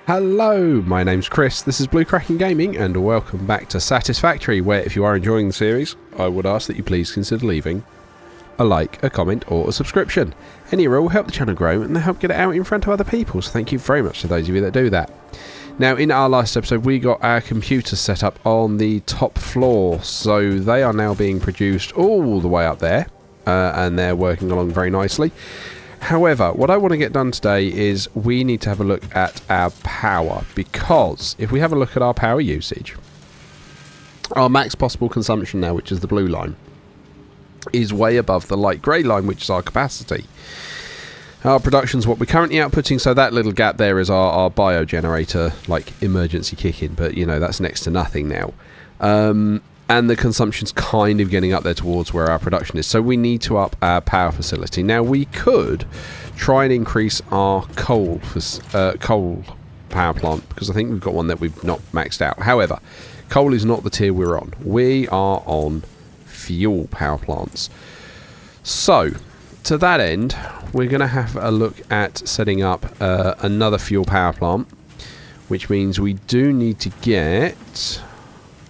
Hello, my name's Chris, this is Blue Kraken Gaming, and welcome back to Satisfactory, where if you are enjoying the series, I would ask that you please consider leaving a like, a comment, or a subscription. Any role will help the channel grow and help get it out in front of other people, so thank you very much to those of you that do that. Now, in our last episode, we got our computers set up on the top floor, so they are now being produced all the way up there, and they're working along very nicely. However, what I want to get done today is we need to have a look at our power, because if we have a look at our power usage, our max possible consumption now, which is the blue line, is way above the light grey line, which is our capacity. Our production's what we're currently outputting, so that little gap there is our bio generator, like emergency kick-in, but you know, that's next to nothing now. And the consumption's kind of getting up there towards where our production is, so we need to up our power facility. Now, we could try and increase our coal power plant, because I think we've got one that we've not maxed out. However, coal is not the tier we're on. We are on fuel power plants. So, to that end, we're going to have a look at setting up another fuel power plant, which means we do need to get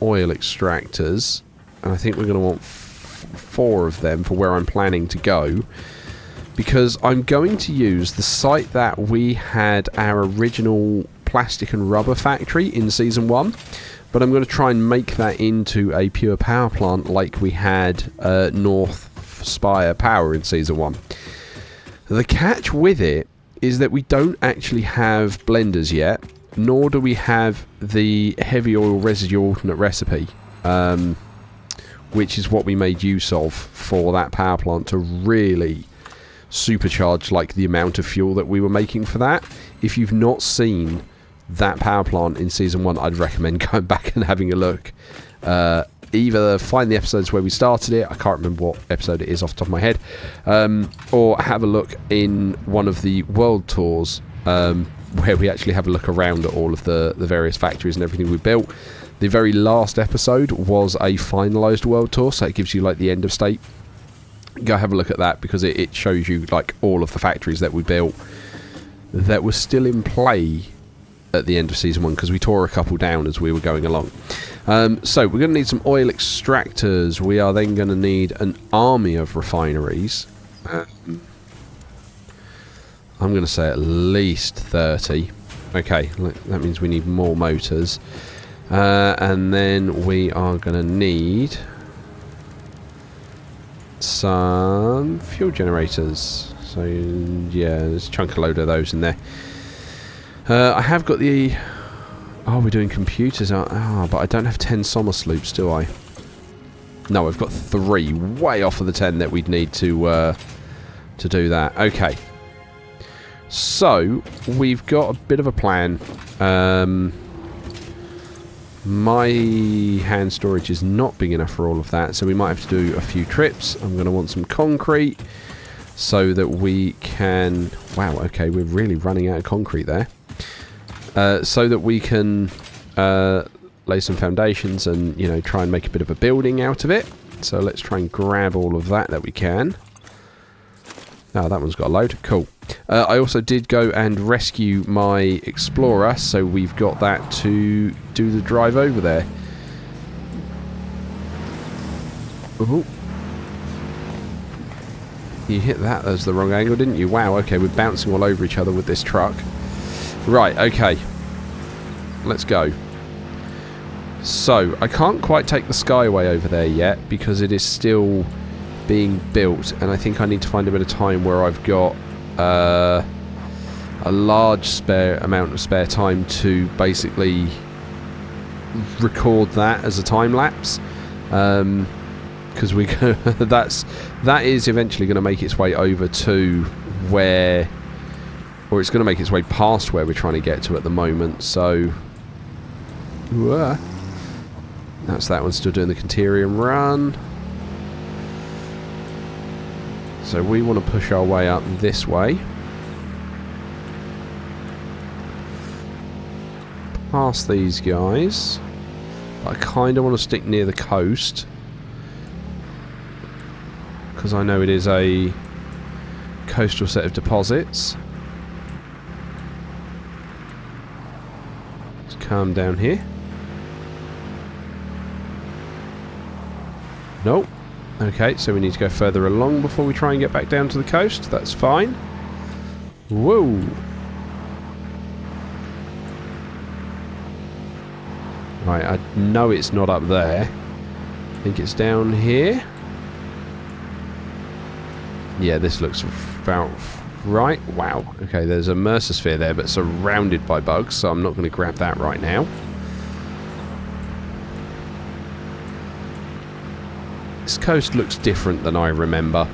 oil extractors, and I think we're going to want 4 of them for where I'm planning to go, because I'm going to use the site that we had our original plastic and rubber factory in season 1, but I'm going to try and make that into a pure power plant like we had North Spire Power in season 1. The catch with it is that we don't actually have blenders yet, nor do we have the heavy oil residue alternate recipe, which is what we made use of for that power plant to really supercharge like the amount of fuel that we were making for that. If you've not seen that power plant in season 1, I'd recommend going back and having a look. Either find the episodes where we started it, I can't remember what episode it is off the top of my head, or have a look in one of the world tours, where we actually have a look around at all of the various factories and everything we built. The very last episode was a finalised world tour, so it gives you like the end of state. Go have a look at that, because it shows you like all of the factories that we built that were still in play at the end of season 1, because we tore a couple down as we were going along. So we're going to need some oil extractors. We are then going to need an army of refineries. I'm going to say at least 30. Okay, that means we need more motors. And then we are going to need some fuel generators. So, yeah, there's a chunk of load of those in there. I have got the... Oh, we're doing computers. But I don't have 10 summer sloops, do I? No, I've got 3. Way off of the 10 that we'd need to do that. Okay. So, we've got a bit of a plan. My hand storage is not big enough for all of that, so we might have to do a few trips. I'm going to want some concrete so that we can... Wow, okay, we're really running out of concrete there. So that we can lay some foundations and, you know, try and make a bit of a building out of it. So let's try and grab all of that we can. Oh, that one's got a load. Cool. I also did go and rescue my Explorer, so we've got that to do the drive over there. Ooh. You hit that as the wrong angle, didn't you? Wow, okay, we're bouncing all over each other with this truck. Right, okay. Let's go. So, I can't quite take the Skyway over there yet, because it is still being built, and I think I need to find a bit of time where I've got a large amount of spare time to basically record that as a time lapse, because that is eventually going to make its way over to where, or it's going to make its way past where we're trying to get to at the moment. So that's that one still doing the Conterium run. So we want to push our way up this way. Past these guys. But I kind of want to stick near the coast, because I know it is a coastal set of deposits. Let's calm down here. Nope. Okay, so we need to go further along before we try and get back down to the coast. That's fine. Whoa! Right, I know it's not up there. I think it's down here. Yeah, this looks about right. Wow. Okay, there's a Mercer there, but surrounded by bugs, so I'm not going to grab that right now. This coast looks different than I remember.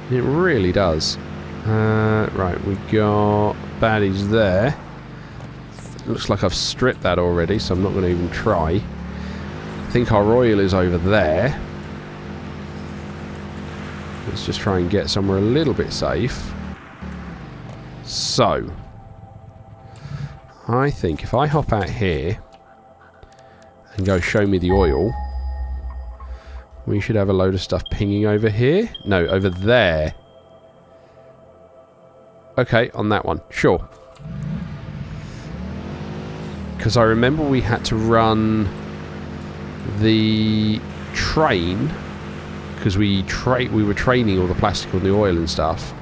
It really does. Right, we got baddies there. Looks like I've stripped that already, so I'm not going to even try. I think our oil is over there. Let's just try and get somewhere a little bit safe. So, I think if I hop out here and go show me the oil, we should have a load of stuff pinging over here. No, over there. Okay, on that one. Sure. Because I remember we had to run the train because we were training all the plastic on the oil and stuff.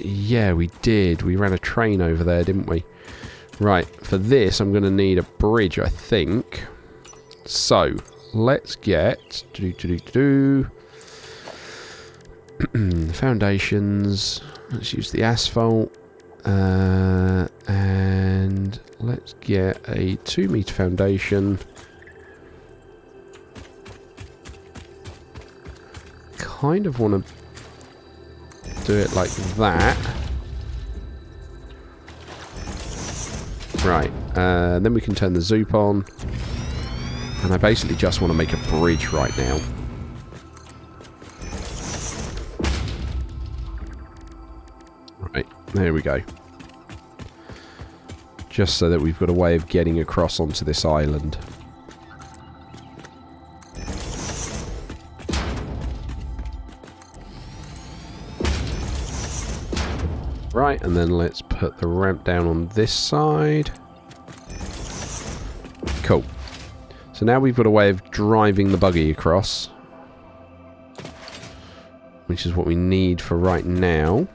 Yeah, we did. We ran a train over there, didn't we? Right, for this I'm going to need a bridge, I think. So, let's get... foundations. Let's use the asphalt. And let's get a 2-meter foundation. Kind of want to do it like that. Right, then we can turn the zoop on. And I basically just want to make a bridge right now. Right, there we go. Just so that we've got a way of getting across onto this island. Right, and then let's put the ramp down on this side. Cool. So now we've got a way of driving the buggy across. Which is what we need for right now.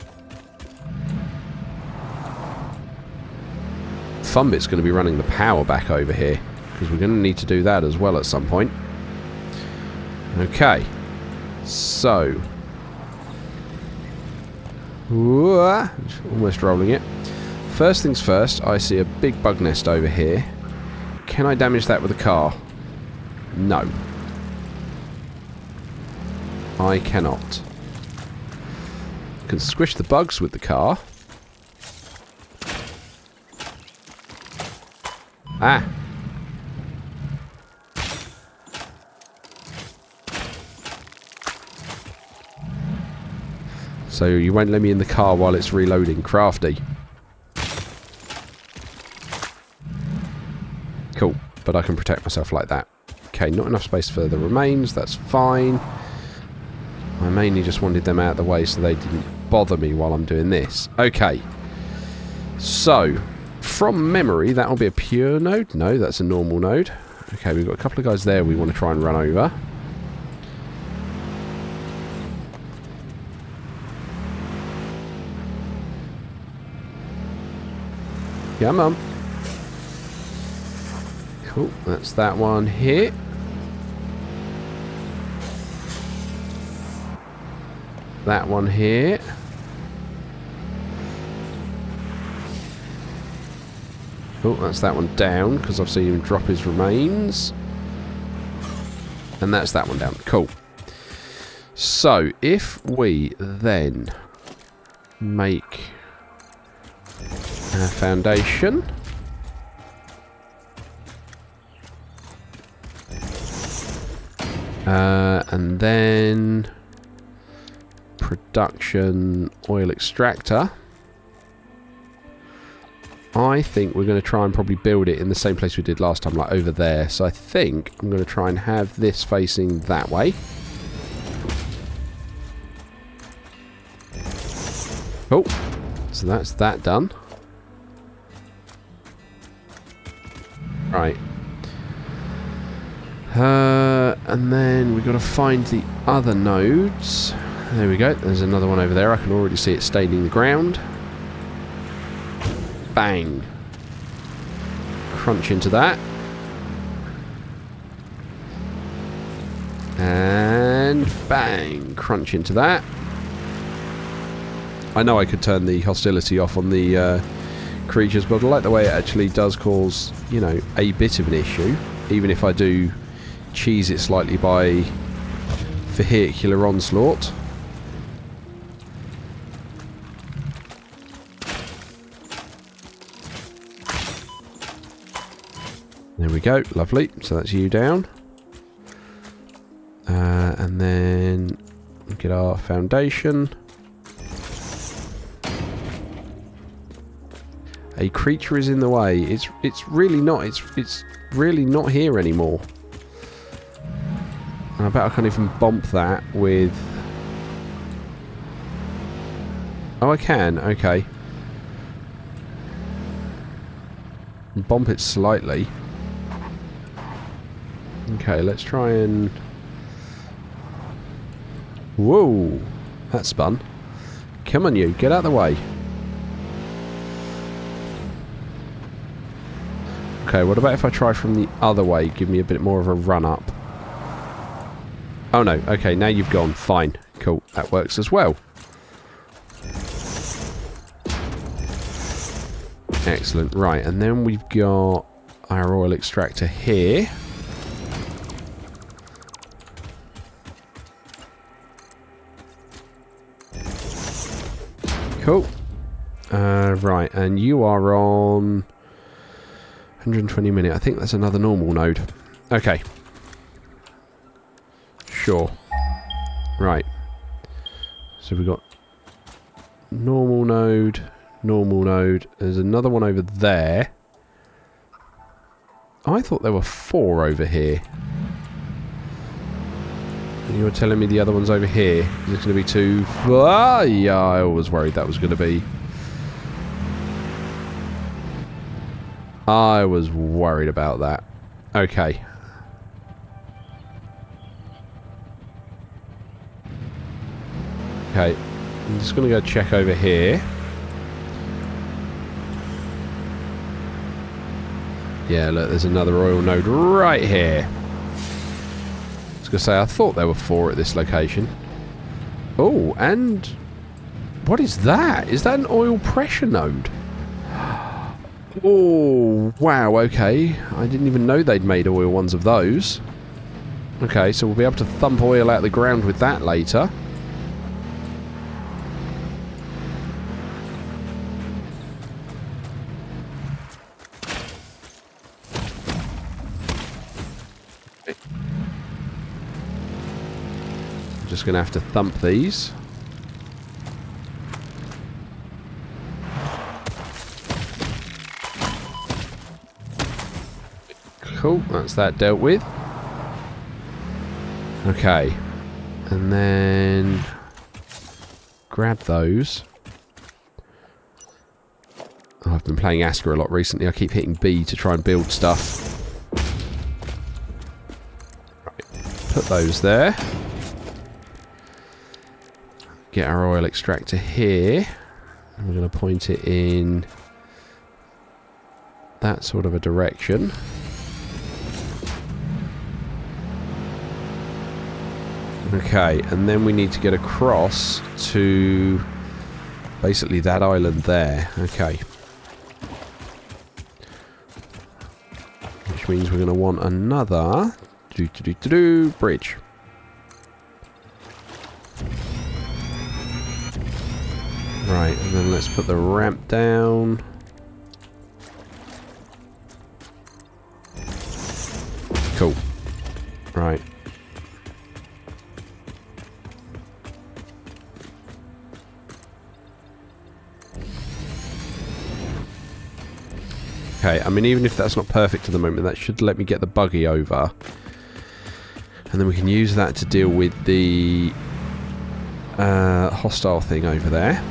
Fun bit's going to be running the power back over here. Because we're going to need to do that as well at some point. Okay. So... almost rolling it. First things first, I see a big bug nest over here. Can I damage that with a car? No. I cannot. I can squish the bugs with the car. Ah! So you won't let me in the car while it's reloading. Crafty. Cool. But I can protect myself like that. Okay, not enough space for the remains. That's fine. I mainly just wanted them out of the way so they didn't bother me while I'm doing this. Okay. So, from memory, that'll be a pure node. No, that's a normal node. Okay, we've got a couple of guys there we want to try and run over. Come on. Cool, that's that one here. That one here. Oh, that's that one down, because I've seen him drop his remains. And that's that one down. Cool. So, if we then make our foundation. And then production oil extractor. I think we're going to try and probably build it in the same place we did last time, like over there. So I think I'm going to try and have this facing that way. Oh, so that's that done. Right. And then we've got to find the other nodes. There we go. There's another one over there. I can already see it staining the ground. Bang. Crunch into that. And bang. Crunch into that. I know I could turn the hostility off on the creatures, but I like the way it actually does cause, you know, a bit of an issue. Even if I do cheese it slightly by vehicular onslaught. There we go, lovely. So that's you down. And then we get our foundation. A creature is in the way. It's really not. It's really not here anymore. And I bet I can't even bump that with... Oh, I can. Okay. Bump it slightly. Okay, let's try and... Whoa! That spun. Come on, you. Get out of the way. Okay, what about if I try from the other way? Give me a bit more of a run up. Oh no, okay, now you've gone. Fine. Cool, that works as well. Excellent. Right, and then we've got our oil extractor here. Cool. Right, and you are on 120 minute. I think that's another normal node. Okay. Sure. Right. So we've got normal node, normal node. There's another one over there. I thought there were 4 over here. And you were telling me the other one's over here. Is it going to be 2? Ah, yeah, I was worried that was going to be... I was worried about that. Okay. Okay. I'm just going to go check over here. Yeah, look, there's another oil node right here. I was going to say, I thought there were 4 at this location. Oh, and... What is that? Is that an oil pressure node? Oh, wow, okay. I didn't even know they'd made oil ones of those. Okay, so we'll be able to thump oil out of the ground with that later. I'm just going to have to thump these. Cool, that's that dealt with. Okay. And then... grab those. Oh, I've been playing Asker a lot recently. I keep hitting B to try and build stuff. Right. Put those there. Get our oil extractor here. And we're going to point it in that sort of a direction. Okay, and then we need to get across to basically that island there. Okay. Which means we're going to want another bridge. Right, and then let's put the ramp down. Cool. Right. Okay, I mean, even if that's not perfect at the moment, that should let me get the buggy over. And then we can use that to deal with the hostile thing over there.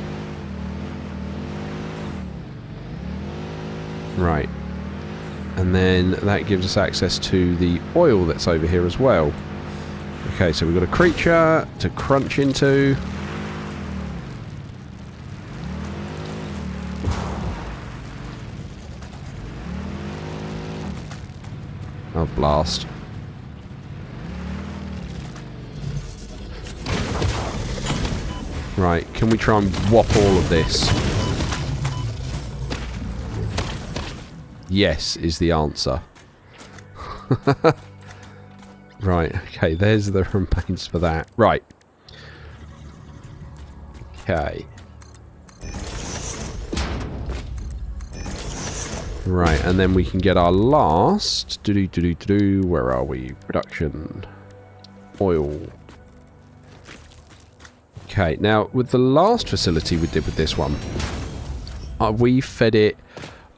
Right. And then that gives us access to the oil that's over here as well. Okay, so we've got a creature to crunch into. Oh, blast. Right, can we try and whop all of this? Yes, is the answer. Right, okay, there's the remains for that. Right. Okay. Right, and then we can get our last... Where are we? Production. Oil. Okay, now, with the last facility we did with this one, we fed it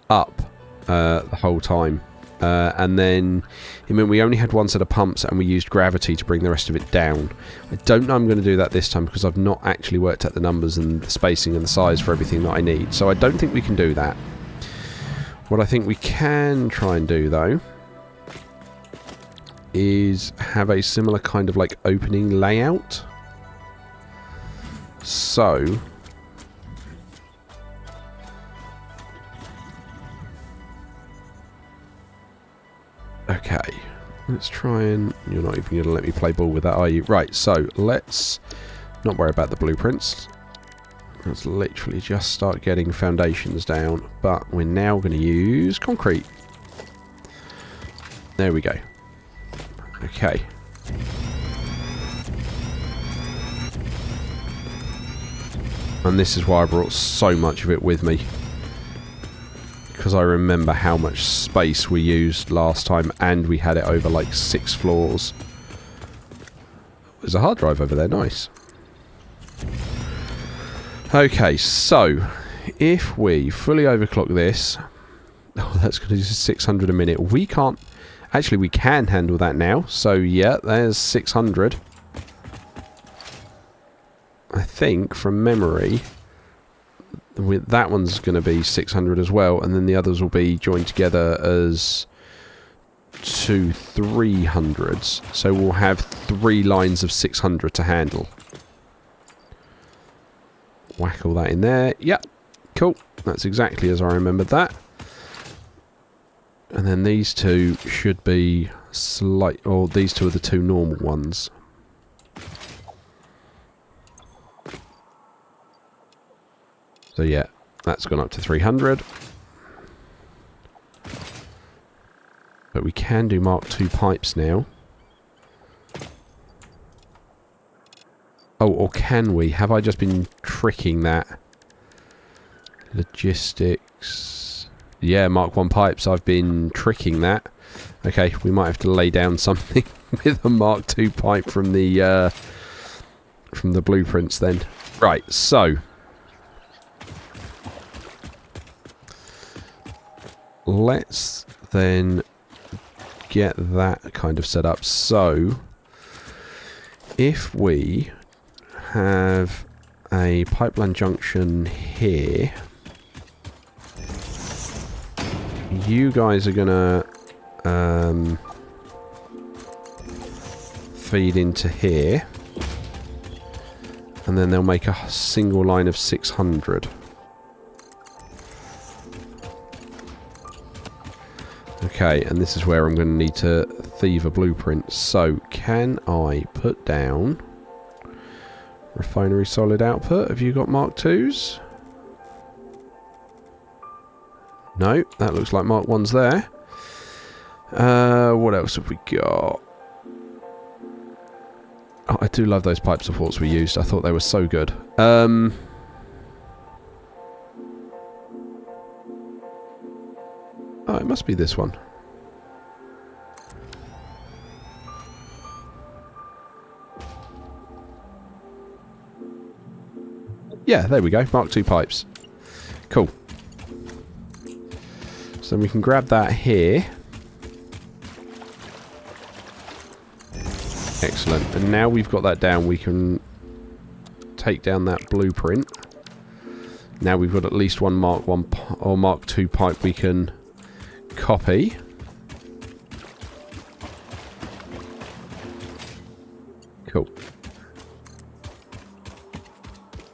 up the whole time. And then it meant we only had one set of pumps and we used gravity to bring the rest of it down. I don't know I'm going to do that this time because I've not actually worked out the numbers and the spacing and the size for everything that I need. So I don't think we can do that. What I think we can try and do, though, is have a similar kind of like opening layout. So... okay, let's try and... You're not even going to let me play ball with that, are you? Right, so let's not worry about the blueprints. Let's literally just start getting foundations down. But we're now going to use concrete. There we go. Okay. And this is why I brought so much of it with me. Because I remember how much space we used last time, and we had it over like 6 floors. There's a hard drive over there, nice. Okay, so if we fully overclock this, oh, that's going to do 600 a minute. We can't, actually we can handle that now. So yeah, there's 600. I think from memory, that one's going to be 600 as well, and then the others will be joined together as 2 300s. So we'll have 3 lines of 600 to handle. Whack all that in there. Yep, cool. That's exactly as I remembered that. And then these two should be slight, or these two are the 2 normal ones. So yeah, that's gone up to 300. But we can do Mark II pipes now. Oh, or can we? Have I just been tricking that? Logistics. Yeah, Mark I pipes. I've been tricking that. Okay, we might have to lay down something with a Mark II pipe from the blueprints then. Right, so... let's then get that kind of set up. So, if we have a pipeline junction here, you guys are gonna feed into here, and then they'll make a single line of 600. Okay, and this is where I'm going to need to thieve a blueprint. So, can I put down refinery solid output? Have you got Mark IIs? No, that looks like Mark 1's there. What else have we got? Oh, I do love those pipe supports we used. I thought they were so good. Oh, it must be this one. Yeah, there we go. Mark II pipes. Cool. So we can grab that here. Excellent. And now we've got that down, we can take down that blueprint. Now we've got at least one Mark I or Mark II pipe we can Copy. Cool.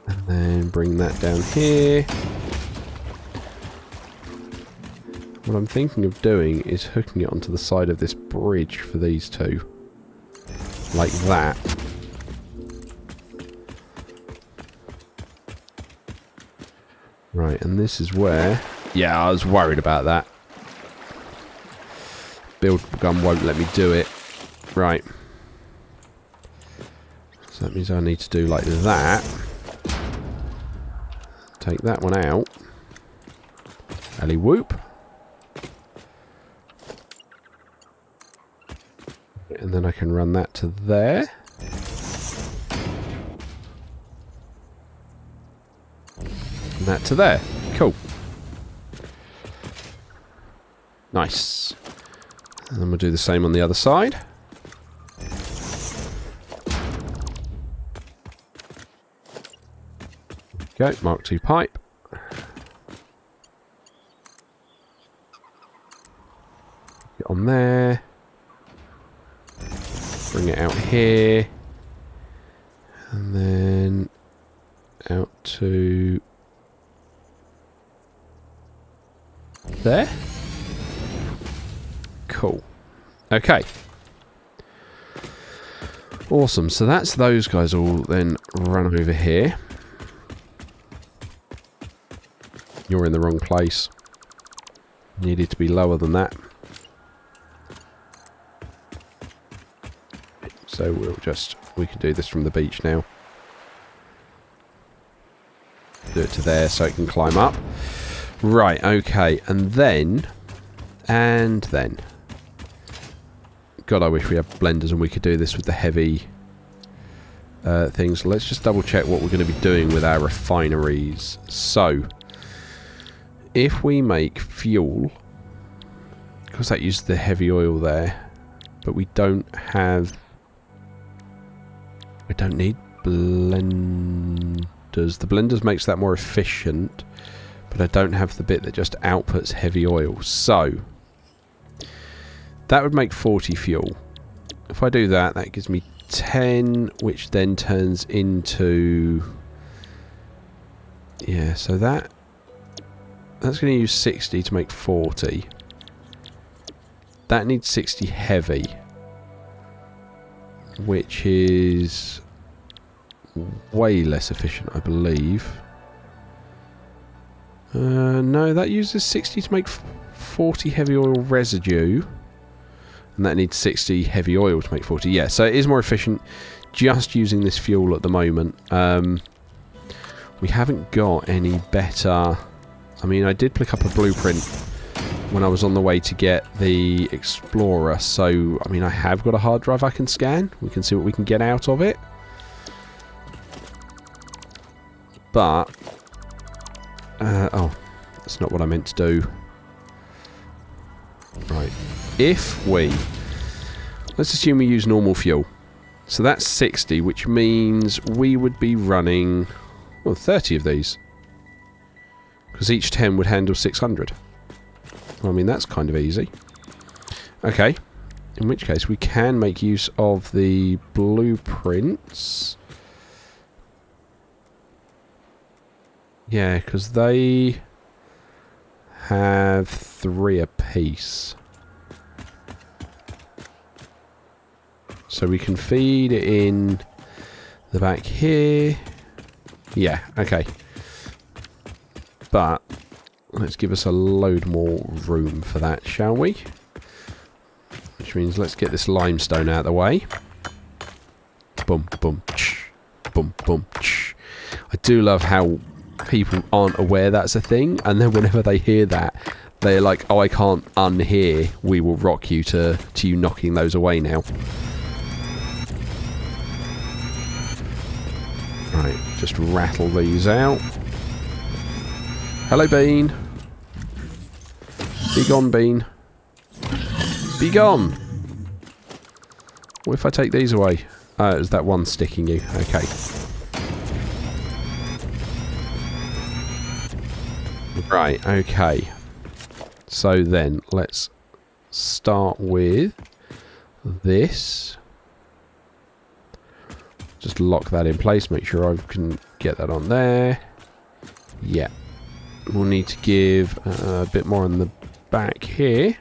And then bring that down here. What I'm thinking of doing is hooking it onto the side of this bridge for these two. Like that. Right, and this is where... Yeah, I was worried about that. Build gun won't let me do it. Right. So that means I need to do like that. Take that one out. Alley whoop. And then I can run that to there. And that to there. Cool. Nice. And then we'll do the same on the other side. Go, Mark II pipe. Get on there. Bring it out here. And then out to there. Cool. Okay. Awesome. So that's those guys all then run over here. You're in the wrong place. Needed to be lower than that. So we can do this from the beach now. Do it to there so it can climb up. Right, okay. And then... God, I wish we had blenders and we could do this with the heavy things. Let's just double check what we're going to be doing with our refineries. So... if we make fuel, because that uses the heavy oil there, but we don't need blenders. The blenders makes that more efficient, but I don't have the bit that just outputs heavy oil. So, that would make 40 fuel. If I do that, that gives me 10, which then turns into... yeah, so that's going to use 60 to make 40. That needs 60 heavy, which is way less efficient, I believe. No, that uses 60 to make 40 heavy oil residue, and that needs 60 heavy oil to make 40. Yeah, so it is more efficient just using this fuel at the moment. We haven't got any better... I mean, I did pick up a blueprint when I was on the way to get the Explorer, so, I mean, I have got a hard drive I can scan. We can see what we can get out of it. But, oh, that's not what I meant to do. Right. If we, let's assume we use normal fuel. So that's 60, which means we would be running, well, 30 of these. Because each 10 would handle 600. Well, I mean, that's kind of easy. Okay. In which case, we can make use of the blueprints. Yeah, because they have 3 apiece. So we can feed it in the back here. Yeah, okay. But let's give us a load more room for that, shall we? Which means let's get this limestone out of the way. Boom, boom, ch, boom, boom, ch. I do love how people aren't aware that's a thing, and then whenever they hear that, they're like, oh, I can't unhear. We will rock you to you knocking those away now. Right, just rattle these out. Hello, Bean. Be gone, Bean. Be gone. What if I take these away? Is that one sticking you? Okay. Right, okay. So then, let's start with this. Just lock that in place, make sure I can get that on there. Yeah. We'll need to give a bit more on the back here.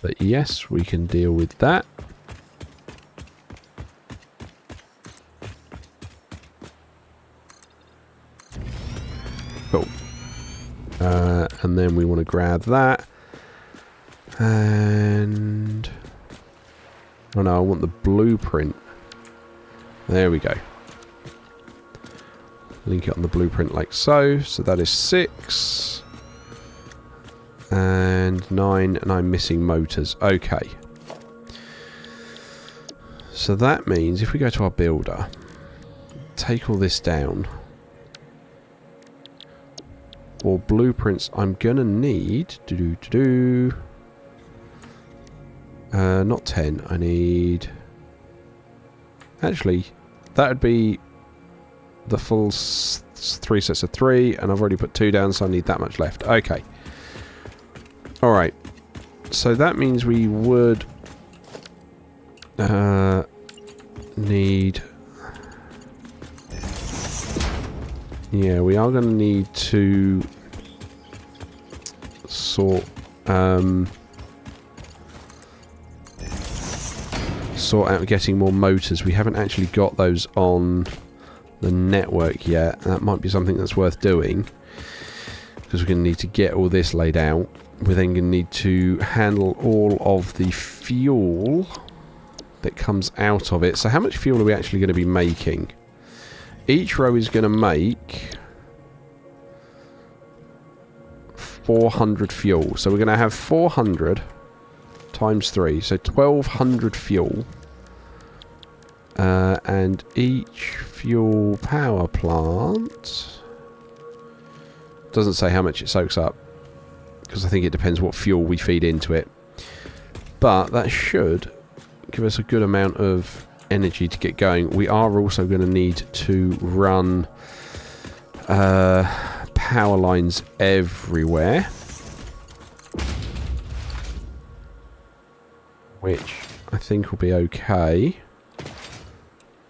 But yes, we can deal with that. Cool. And then we want to grab that. And... oh no, I want the blueprint. There we go. Link it on the blueprint like so. So that is 6. And 9, and I'm missing motors. Okay. So that means if we go to our builder, take all this down, or blueprints, I'm gonna need not 10. I need, actually, that would be the full 3 sets of 3, and I've already put 2 down, so I need that much left. Okay. Alright, so that means we would need... yeah, we are going to need to sort out getting more motors. We haven't actually got those on the network yet. That might be something that's worth doing, because we're going to need to get all this laid out. We're then going to need to handle all of the fuel that comes out of it. So how much fuel are we actually going to be making? Each row is going to make 400 fuel. So we're going to have 400 times 3. So 1200 fuel. And each fuel power plant... doesn't say how much it soaks up, because I think it depends what fuel we feed into it. But that should give us a good amount of energy to get going. We are also going to need to run power lines everywhere, which I think will be okay.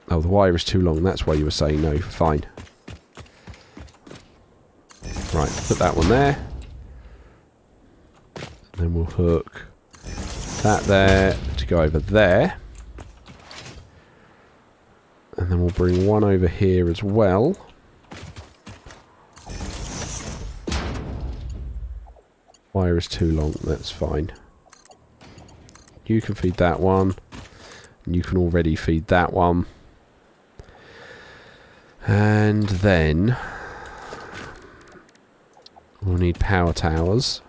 Oh, the wire is too long. That's why you were saying no. Fine. Right, put that one there. Then we'll hook that there to go over there. And then we'll bring one over here as well. Wire is too long, that's fine. You can feed that one. And you can already feed that one. And then we'll need power towers.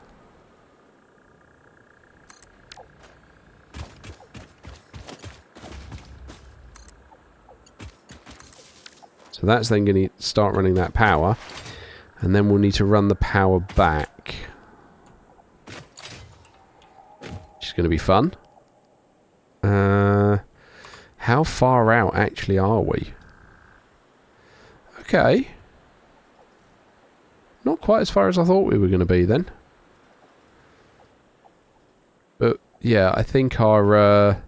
So that's then going to start running that power. And then we'll need to run the power back. Which is going to be fun. How far out actually are we? Okay. Not quite as far as I thought we were going to be then. But yeah, I think our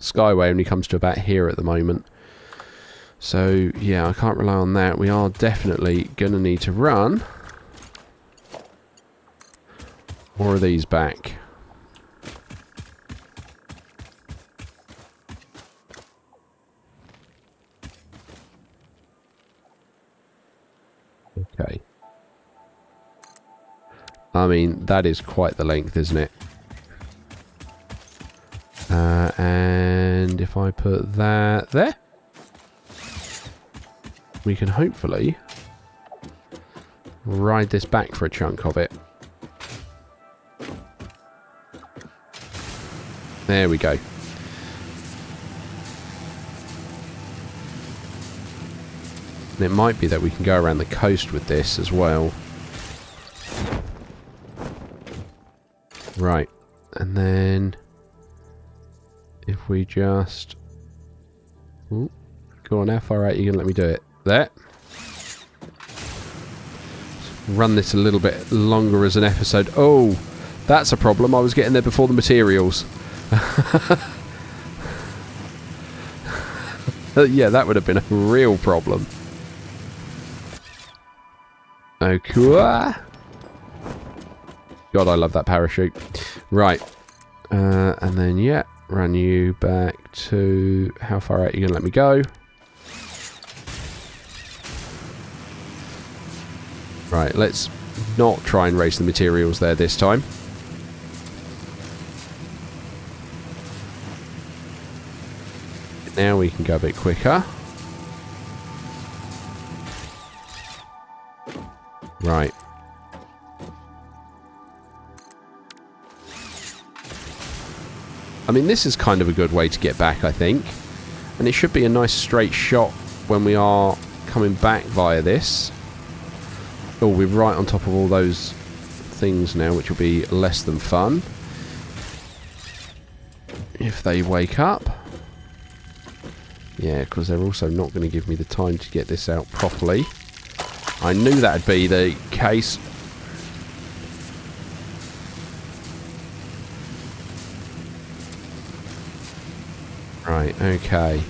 skyway only comes to about here at the moment. So yeah, I can't rely on that. We are definitely going to need to run more of these back. Okay. I mean, that is quite the length, isn't it? And if I put that there, we can hopefully ride this back for a chunk of it. There we go. And it might be that we can go around the coast with this as well. Right. And then if we just Go on, how far out are you going to let me do it? There. Run this a little bit longer as an episode. Oh, that's a problem. I was getting there before the materials. Yeah, that would have been a real problem. Okay. God, I love that parachute. Right. And then, yeah, run you back to... How far out are you going to let me go? Right, let's not try and race the materials there this time. Now we can go a bit quicker. Right. I mean, this is kind of a good way to get back, I think. And it should be a nice straight shot when we are coming back via this. Oh, we're right on top of all those things now, which will be less than fun. If they wake up. Yeah, because they're also not going to give me the time to get this out properly. I knew that would be the case. Right, okay.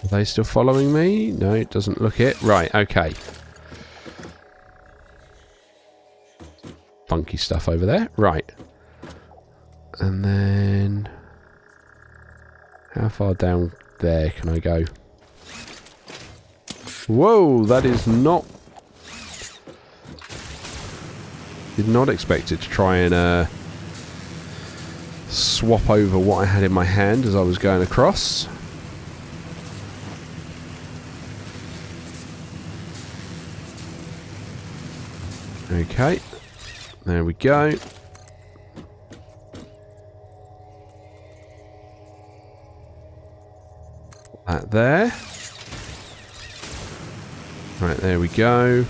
Are they still following me? No, it doesn't look it. Right, okay. Funky stuff over there. Right. And then... How far down there can I go? Whoa, that is not... Did not expect it to try and swap over what I had in my hand as I was going across. Okay, there we go. That there. Right, there we go.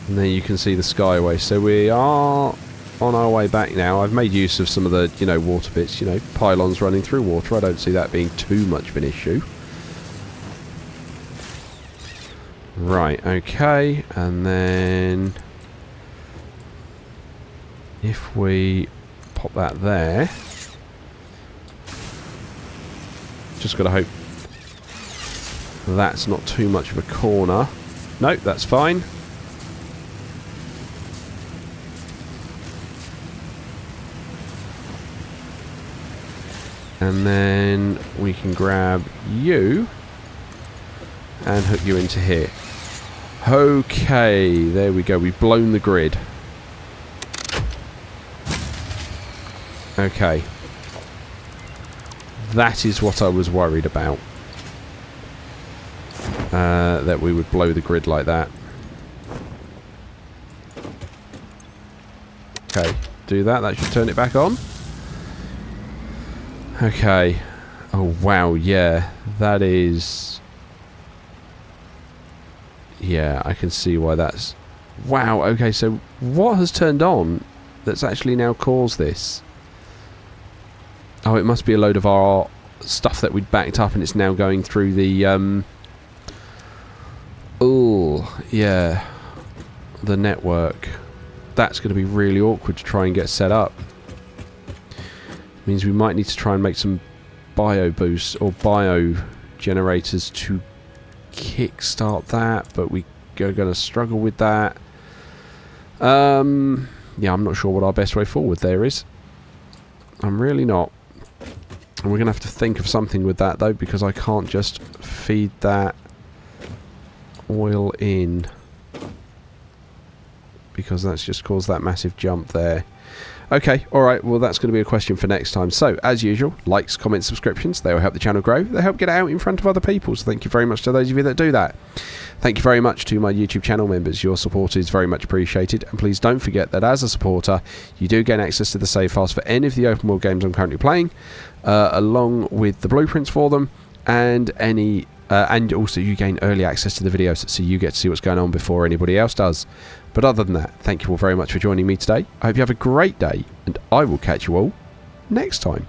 And then you can see the skyway. So we are on our way back now. I've made use of some of the, water bits, pylons running through water. I don't see that being too much of an issue. Right, okay. And then if we pop that there, just got to hope that's not too much of a corner. Nope, that's fine. And then we can grab you and hook you into here. Okay, there we go. We've blown the grid. Okay. That is what I was worried about. That we would blow the grid like that. Okay, do that. That should turn it back on. Okay. Oh, wow, yeah. That is... Yeah, I can see why that's... Wow, okay, so what has turned on that's actually now caused this? Oh, it must be a load of our stuff that we'd backed up and it's now going through the... Oh, yeah. The network. That's going to be really awkward to try and get set up. Means we might need to try and make some bio boosts or bio generators to kickstart that, but we are going to struggle with that. Yeah, I'm not sure what our best way forward there is. I'm really not. And we're going to have to think of something with that though, because I can't just feed that oil in, because that's just caused that massive jump there. Okay, alright, well that's going to be a question for next time. So, as usual, likes, comments, subscriptions, they will help the channel grow. They help get it out in front of other people, so thank you very much to those of you that do that. Thank you very much to my YouTube channel members. Your support is very much appreciated. And please don't forget that as a supporter, you do gain access to the save files for any of the open world games I'm currently playing, along with the blueprints for them, and and also you gain early access to the videos, so you get to see what's going on before anybody else does. But other than that, thank you all very much for joining me today. I hope you have a great day, and I will catch you all next time.